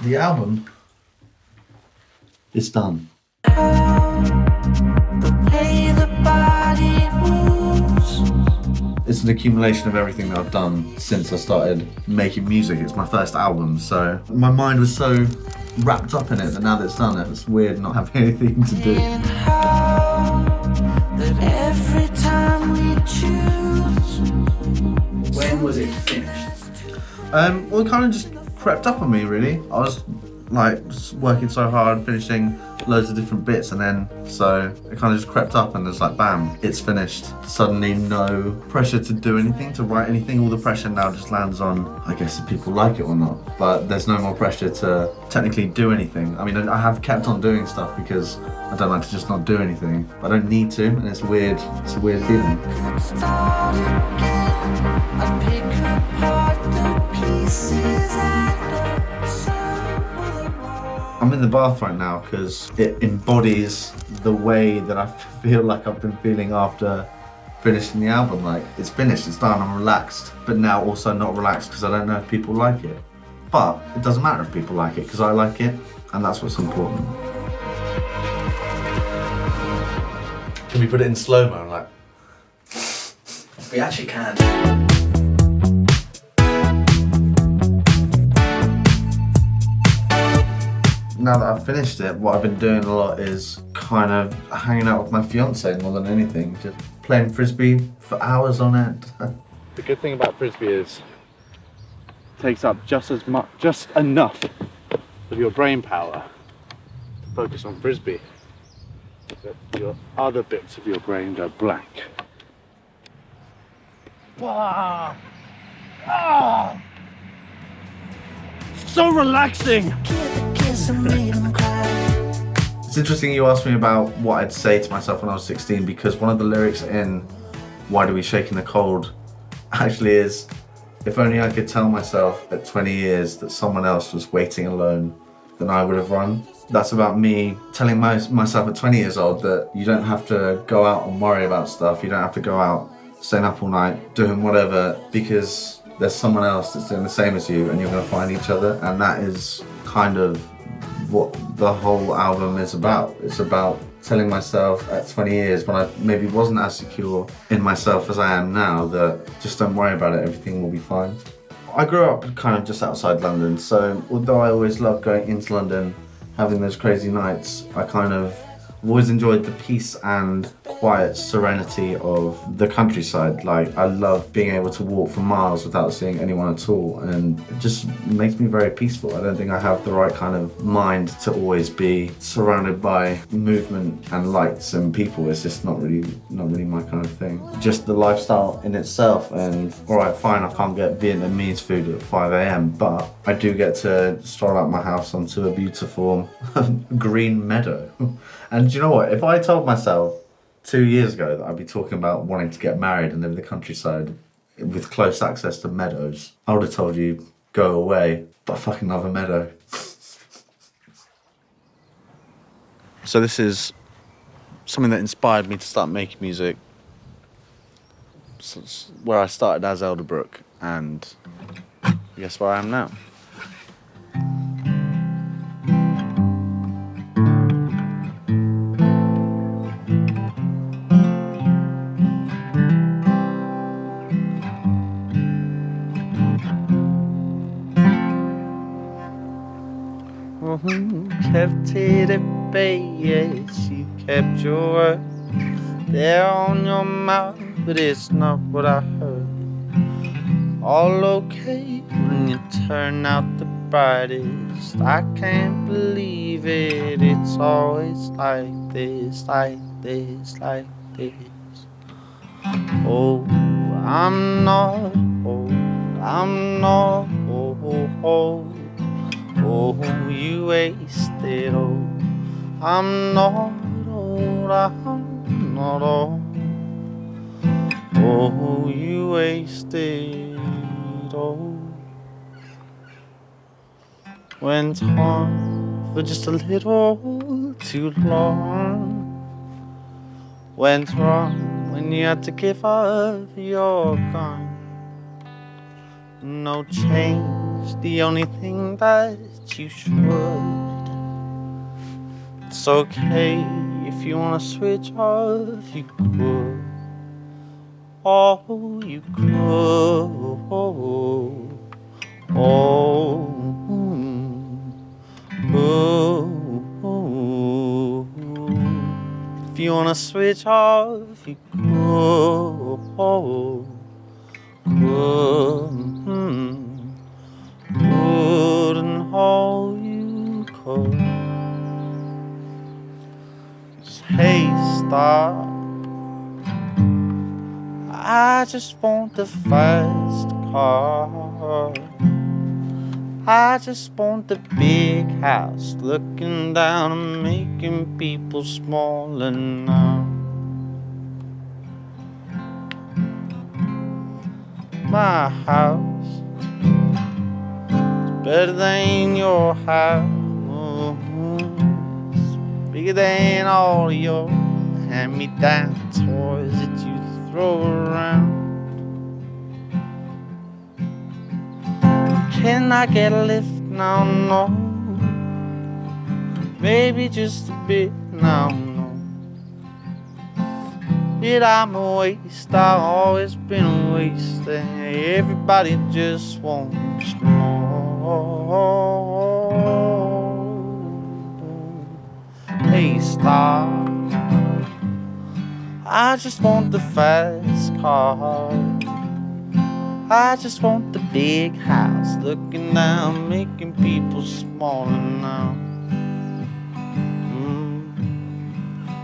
The album is done. It's an accumulation of everything that I've done since I started making music. It's my first album, so my mind was so wrapped up in it that now that it's done, it's weird not having anything to do. When was it finished? Well, it kind of just crept up on me, really. I was like just working so hard, finishing loads of different bits, and then so it kind of just crept up, and it's like bam, it's finished. Suddenly no pressure to do anything, to write anything. All the pressure now just lands on, I guess, if people like it or not, but there's no more pressure to technically do anything. I mean, I have kept on doing stuff because I don't like to just not do anything. I don't need to, and it's weird. It's a weird feeling. I'm in the bath right now because it embodies the way that I feel like I've been feeling after finishing the album. Like, it's finished, it's done, I'm relaxed, but now also not relaxed because I don't know if people like it. But it doesn't matter if people like it because I like it, and that's what's important. Can we put it in slow-mo? Like, We actually can. now that I've finished it, what I've been doing a lot is kind of hanging out with my fiance more than anything, just playing frisbee for hours on end. The good thing about frisbee is it takes up just enough of your brain power to focus on frisbee. That your other bits of your brain go blank. Wow! Ah! So relaxing! It's interesting you asked me about what I'd say to myself when I was 16, because one of the lyrics in Why Do We Shake in the Cold actually is, if only I could tell myself at 20 years that someone else was waiting alone, then I would have run. That's about me telling myself at 20 years old that you don't have to go out and worry about stuff. You don't have to go out staying up all night, doing whatever, because there's someone else that's doing the same as you and you're going to find each other. And that is kind of what the whole album is about. It's about telling myself at 20 years, when I maybe wasn't as secure in myself as I am now, that just don't worry about it, everything will be fine. I grew up kind of just outside London, so although I always loved going into London, having those crazy nights, I've always enjoyed the peace and quiet serenity of the countryside. Like, I love being able to walk for miles without seeing anyone at all, and it just makes me very peaceful. I don't think I have the right kind of mind to always be surrounded by movement and lights and people. It's just not really my kind of thing. Just the lifestyle in itself, and alright, fine, I can't get Vietnamese food at 5 a.m, but I do get to stroll out my house onto a beautiful green meadow. And do you know what? If I told myself 2 years ago that I'd be talking about wanting to get married and live in the countryside with close access to meadows, I would have told you, go away, but I fucking love a meadow. So this is something that inspired me to start making music. So it's where I started as Elderbrook, and guess where I am now. Kept it at bay, yes, you kept your word there on your mouth, but it's not what I heard. All okay when you turn out the brightest. I can't believe it, it's always like this, like this, like this. Oh, I'm not old, I'm not old. Oh, you wasted old. I'm not old, I'm not old. Oh, you wasted old. Went on for just a little too long. Went wrong when you had to give up your gun. No change It's the only thing that you should. It's okay if you wanna switch off, you could. Oh, you could. Oh, if you wanna switch off, you could. Couldn't hold you could. Hey, stop. I just want the fast car. I just want the big house, looking down and making people smaller now. My house is better than your house. Bigger than all your hand-me-down toys that you throw around. Can I get a lift now? No. Maybe just a bit now. No. Yet I'm a waste. I've always been a waste. Everybody just wants more. Hey, stop. I just want the fast car. I just want the big house, looking down, making people smaller now.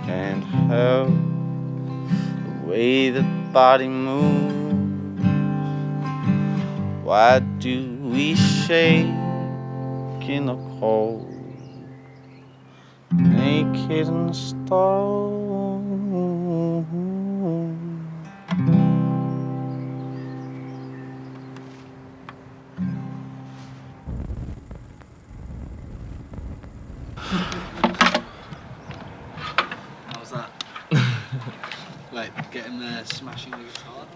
Can't help the way the body moves. Why do we shake in the cold, naked in the stone? How's that? Like getting there, smashing the guitar.